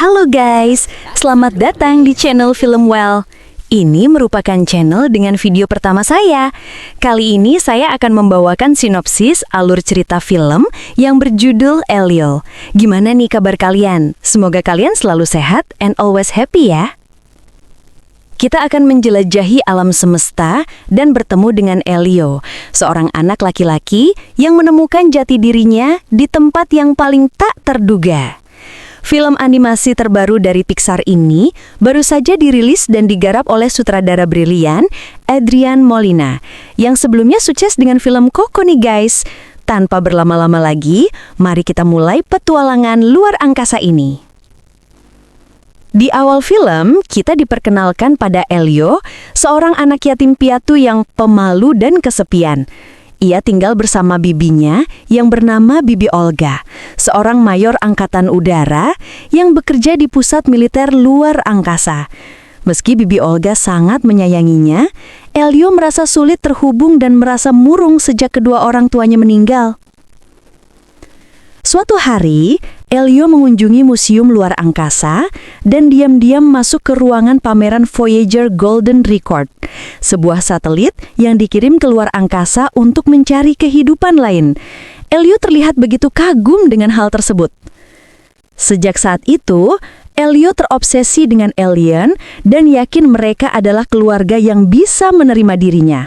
Halo guys, selamat datang di channel Film Well. Ini merupakan channel dengan video pertama saya. Kali ini saya akan membawakan sinopsis alur cerita film yang berjudul Elio. Gimana nih kabar kalian? Semoga kalian selalu sehat and always happy ya. Kita akan menjelajahi alam semesta dan bertemu dengan Elio, seorang anak laki-laki yang menemukan jati dirinya di tempat yang paling tak terduga. Film animasi terbaru dari Pixar ini baru saja dirilis dan digarap oleh sutradara brilian Adrian Molina, yang sebelumnya sukses dengan film Coco nih guys. Tanpa berlama-lama lagi, mari kita mulai petualangan luar angkasa ini. Di awal film, kita diperkenalkan pada Elio, seorang anak yatim piatu yang pemalu dan kesepian. Ia tinggal bersama bibinya yang bernama Bibi Olga, seorang mayor angkatan udara yang bekerja di pusat militer luar angkasa. Meski Bibi Olga sangat menyayanginya, Elio merasa sulit terhubung dan merasa murung sejak kedua orang tuanya meninggal. Suatu hari, Elio mengunjungi museum luar angkasa dan diam-diam masuk ke ruangan pameran Voyager Golden Record, sebuah satelit yang dikirim ke luar angkasa untuk mencari kehidupan lain. Elio terlihat begitu kagum dengan hal tersebut. Sejak saat itu, Elio terobsesi dengan alien dan yakin mereka adalah keluarga yang bisa menerima dirinya.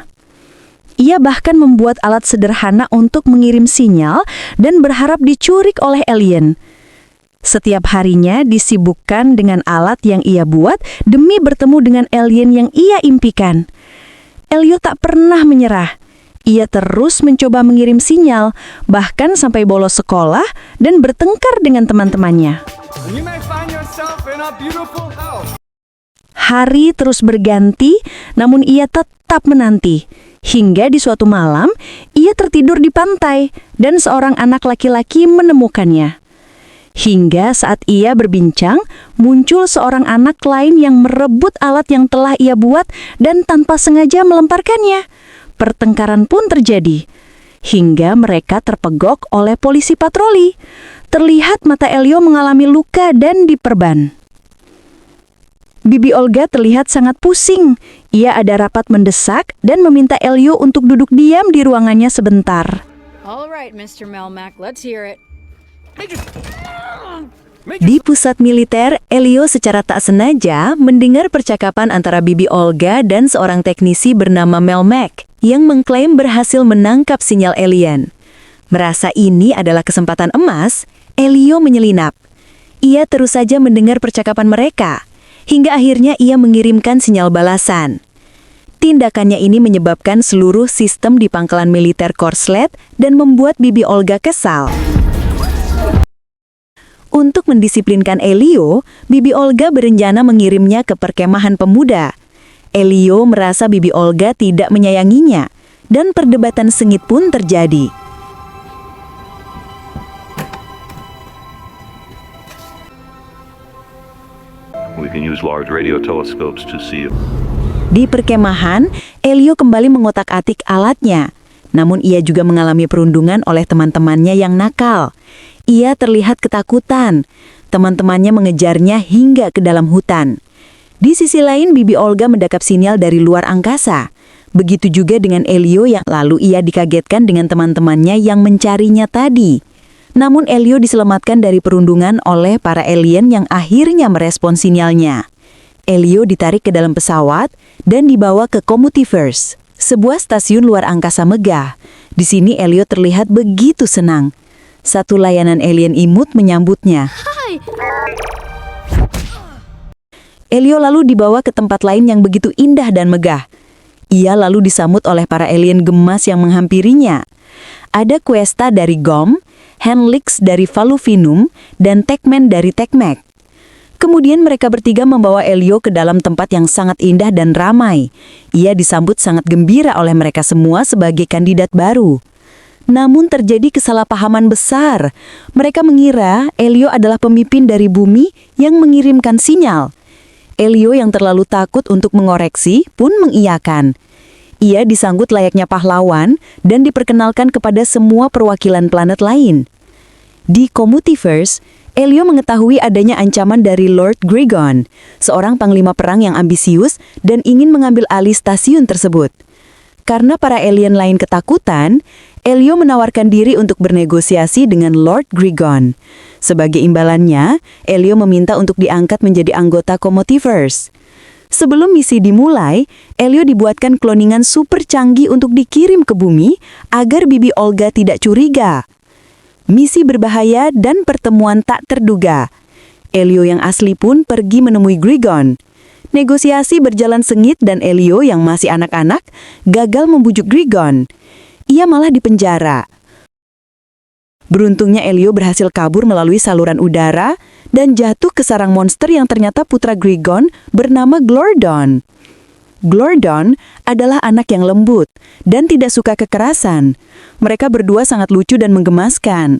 Ia bahkan membuat alat sederhana untuk mengirim sinyal dan berharap dicurik oleh alien. Setiap harinya disibukkan dengan alat yang ia buat demi bertemu dengan alien yang ia impikan. Elio tak pernah menyerah. Ia terus mencoba mengirim sinyal, bahkan sampai bolos sekolah dan bertengkar dengan teman-temannya. Hari terus berganti, namun ia tetap menanti. Hingga di suatu malam, ia tertidur di pantai dan seorang anak laki-laki menemukannya. Hingga saat ia berbincang, muncul seorang anak lain yang merebut alat yang telah ia buat dan tanpa sengaja melemparkannya. Pertengkaran pun terjadi, hingga mereka terpegok oleh polisi patroli. Terlihat mata Elio mengalami luka dan diperban. Bibi Olga terlihat sangat pusing. Ia ada rapat mendesak dan meminta Elio untuk duduk diam di ruangannya sebentar. All right, Mr. Melmac, let's hear it. Di pusat militer, Elio secara tak sengaja mendengar percakapan antara Bibi Olga dan seorang teknisi bernama Melmac yang mengklaim berhasil menangkap sinyal alien. Merasa ini adalah kesempatan emas, Elio menyelinap. Ia terus saja mendengar percakapan mereka, hingga akhirnya ia mengirimkan sinyal balasan. Tindakannya ini menyebabkan seluruh sistem di pangkalan militer korslet dan membuat Bibi Olga kesal. Untuk mendisiplinkan Elio, Bibi Olga berencana mengirimnya ke perkemahan pemuda. Elio merasa Bibi Olga tidak menyayanginya, dan perdebatan sengit pun terjadi. We can use large radio telescopes to see. Di perkemahan, Elio kembali mengotak-atik alatnya. Namun ia juga mengalami perundungan oleh teman-temannya yang nakal. Ia terlihat ketakutan. Teman-temannya mengejarnya hingga ke dalam hutan. Di sisi lain, Bibi Olga mendapatkan sinyal dari luar angkasa. Begitu juga dengan Elio yang lalu ia dikagetkan dengan teman-temannya yang mencarinya tadi. Namun Elio diselamatkan dari perundungan oleh para alien yang akhirnya merespon sinyalnya. Elio ditarik ke dalam pesawat dan dibawa ke Communiverse, sebuah stasiun luar angkasa megah. Di sini Elio terlihat begitu senang. Satu layanan alien imut menyambutnya. Elio lalu dibawa ke tempat lain yang begitu indah dan megah. Ia lalu disambut oleh para alien gemas yang menghampirinya. Ada Questa dari GOM, Henlix dari Valufinum, dan Techman dari Techmac. Kemudian mereka bertiga membawa Elio ke dalam tempat yang sangat indah dan ramai. Ia disambut sangat gembira oleh mereka semua sebagai kandidat baru. Namun terjadi kesalahpahaman besar. Mereka mengira Elio adalah pemimpin dari bumi yang mengirimkan sinyal. Elio yang terlalu takut untuk mengoreksi pun mengiyakan. Ia disambut layaknya pahlawan dan diperkenalkan kepada semua perwakilan planet lain. Di Communiverse, Elio mengetahui adanya ancaman dari Lord Grigon, seorang panglima perang yang ambisius dan ingin mengambil alih stasiun tersebut. Karena para alien lain ketakutan, Elio menawarkan diri untuk bernegosiasi dengan Lord Grigon. Sebagai imbalannya, Elio meminta untuk diangkat menjadi anggota Comotiverse. Sebelum misi dimulai, Elio dibuatkan kloningan super canggih untuk dikirim ke bumi agar Bibi Olga tidak curiga. Misi berbahaya dan pertemuan tak terduga. Elio yang asli pun pergi menemui Grigon. Negosiasi berjalan sengit dan Elio yang masih anak-anak gagal membujuk Grigon. Ia malah dipenjara. Beruntungnya Elio berhasil kabur melalui saluran udara dan jatuh ke sarang monster yang ternyata putra Grigon bernama Glordon. Glordon adalah anak yang lembut dan tidak suka kekerasan. Mereka berdua sangat lucu dan menggemaskan.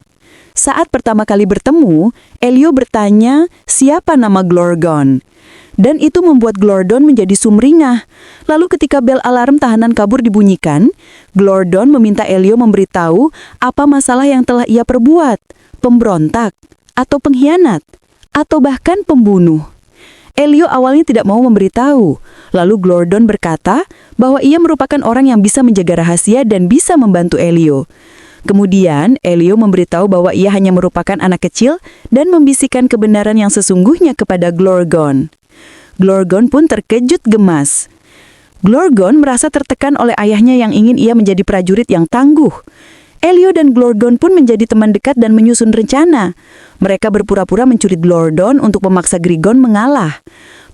Saat pertama kali bertemu, Elio bertanya siapa nama Glordon. Dan itu membuat Glordon menjadi sumringah. Lalu ketika bel alarm tahanan kabur dibunyikan, Glordon meminta Elio memberitahu apa masalah yang telah ia perbuat, pemberontak, atau pengkhianat, atau bahkan pembunuh. Elio awalnya tidak mau memberitahu. Lalu Glordon berkata bahwa ia merupakan orang yang bisa menjaga rahasia dan bisa membantu Elio. Kemudian, Elio memberitahu bahwa ia hanya merupakan anak kecil dan membisikkan kebenaran yang sesungguhnya kepada Glorgon. Glorgon pun terkejut gemas. Glorgon merasa tertekan oleh ayahnya yang ingin ia menjadi prajurit yang tangguh. Elio dan Glorgon pun menjadi teman dekat dan menyusun rencana. Mereka berpura-pura mencuri Glordon untuk memaksa Grigon mengalah.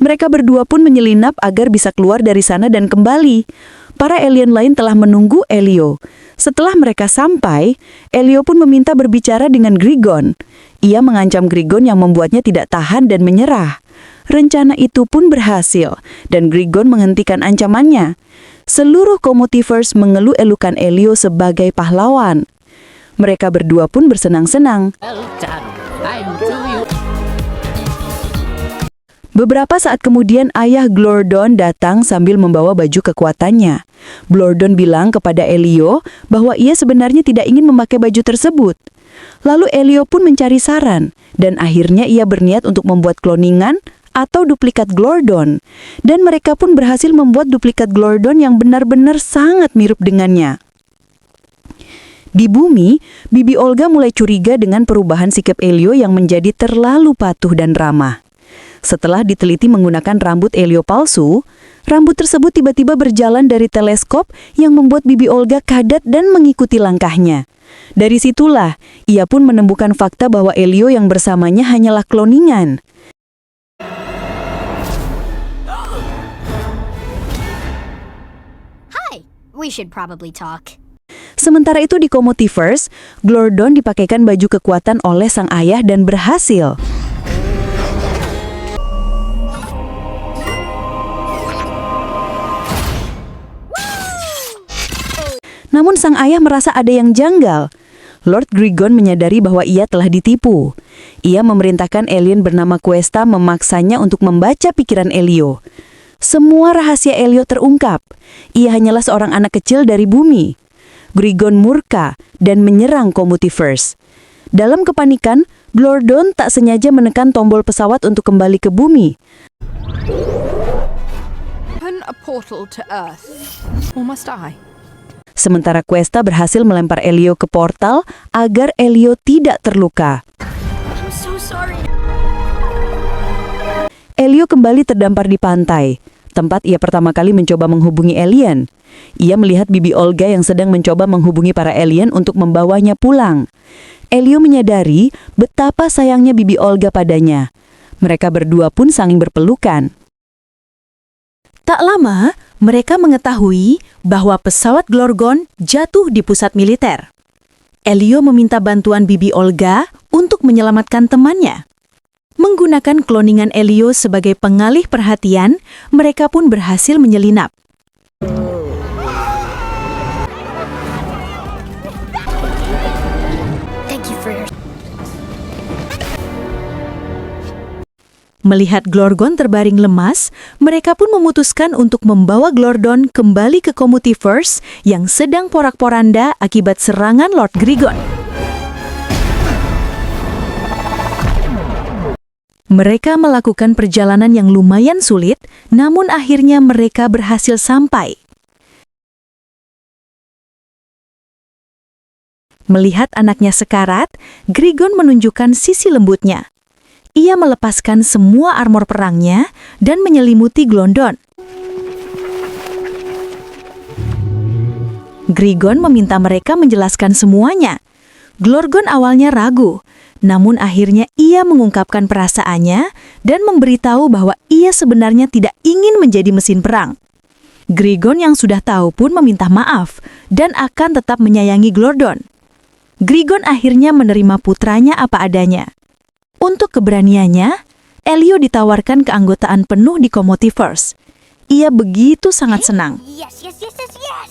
Mereka berdua pun menyelinap agar bisa keluar dari sana dan kembali. Para alien lain telah menunggu Elio. Setelah mereka sampai, Elio pun meminta berbicara dengan Grigon. Ia mengancam Grigon yang membuatnya tidak tahan dan menyerah. Rencana itu pun berhasil, dan Grigon menghentikan ancamannya. Seluruh Comotiverse mengeluh-elukan Elio sebagai pahlawan. Mereka berdua pun bersenang-senang. Beberapa saat kemudian ayah Glordon datang sambil membawa baju kekuatannya. Glordon bilang kepada Elio bahwa ia sebenarnya tidak ingin memakai baju tersebut. Lalu Elio pun mencari saran, dan akhirnya ia berniat untuk membuat kloningan atau duplikat Glordon. Dan mereka pun berhasil membuat duplikat Glordon yang benar-benar sangat mirip dengannya. Di bumi, Bibi Olga mulai curiga dengan perubahan sikap Elio yang menjadi terlalu patuh dan ramah. Setelah diteliti menggunakan rambut Elio palsu, rambut tersebut tiba-tiba berjalan dari teleskop yang membuat Bibi Olga kaget dan mengikuti langkahnya. Dari situlah, ia pun menemukan fakta bahwa Elio yang bersamanya hanyalah kloningan. Hi, we should probably talk. Sementara itu di Comotiverse, Glordon dipakaikan baju kekuatan oleh sang ayah dan berhasil. Namun sang ayah merasa ada yang janggal. Lord Grigon menyadari bahwa ia telah ditipu. Ia memerintahkan alien bernama Questa memaksanya untuk membaca pikiran Elio. Semua rahasia Elio terungkap. Ia hanyalah seorang anak kecil dari bumi. Grigon murka dan menyerang Comotiverse. Dalam kepanikan, Glordon tak sengaja menekan tombol pesawat untuk kembali ke bumi. Open a portal to Earth. Or must I? Sementara Questa berhasil melempar Elio ke portal agar Elio tidak terluka. I'm so sorry. Elio kembali terdampar di pantai, tempat ia pertama kali mencoba menghubungi alien. Ia melihat Bibi Olga yang sedang mencoba menghubungi para alien untuk membawanya pulang. Elio menyadari betapa sayangnya Bibi Olga padanya. Mereka berdua pun saling berpelukan. Tak lama, mereka mengetahui bahwa pesawat Glorgon jatuh di pusat militer. Elio meminta bantuan Bibi Olga untuk menyelamatkan temannya. Menggunakan kloningan Elio sebagai pengalih perhatian, mereka pun berhasil menyelinap. Thank you for your... Melihat Glorgon terbaring lemas, mereka pun memutuskan untuk membawa Glordon kembali ke Comotiverse yang sedang porak-poranda akibat serangan Lord Grigon. Mereka melakukan perjalanan yang lumayan sulit, namun akhirnya mereka berhasil sampai. Melihat anaknya sekarat, Grigon menunjukkan sisi lembutnya. Ia melepaskan semua armor perangnya dan menyelimuti Glondon. Grigon meminta mereka menjelaskan semuanya. Glorgon awalnya ragu, namun akhirnya ia mengungkapkan perasaannya dan memberitahu bahwa ia sebenarnya tidak ingin menjadi mesin perang. Grigon yang sudah tahu pun meminta maaf dan akan tetap menyayangi Glordon. Grigon akhirnya menerima putranya apa adanya. Untuk keberaniannya, Elio ditawarkan keanggotaan penuh di Comotiverse. Ia begitu sangat senang. Yes, yes, yes, yes, yes!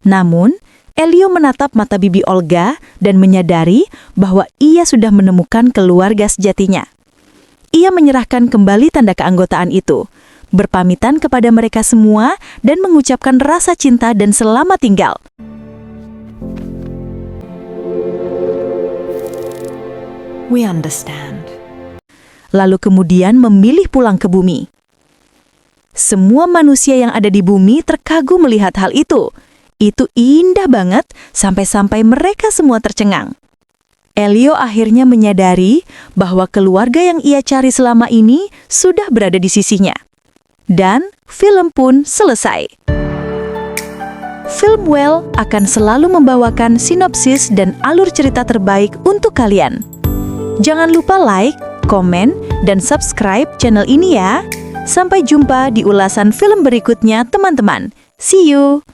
Namun, Elio menatap mata bibi Olga dan menyadari bahwa ia sudah menemukan keluarga sejatinya. Ia menyerahkan kembali tanda keanggotaan itu, berpamitan kepada mereka semua dan mengucapkan rasa cinta dan selamat tinggal. We understand. Lalu kemudian memilih pulang ke bumi. Semua manusia yang ada di bumi terkagum melihat hal itu. Itu indah banget sampai-sampai mereka semua tercengang. Elio akhirnya menyadari bahwa keluarga yang ia cari selama ini sudah berada di sisinya. Dan film pun selesai. Filmwell akan selalu membawakan sinopsis dan alur cerita terbaik untuk kalian. Jangan lupa like, komen, dan subscribe channel ini ya. Sampai jumpa di ulasan film berikutnya, teman-teman. See you!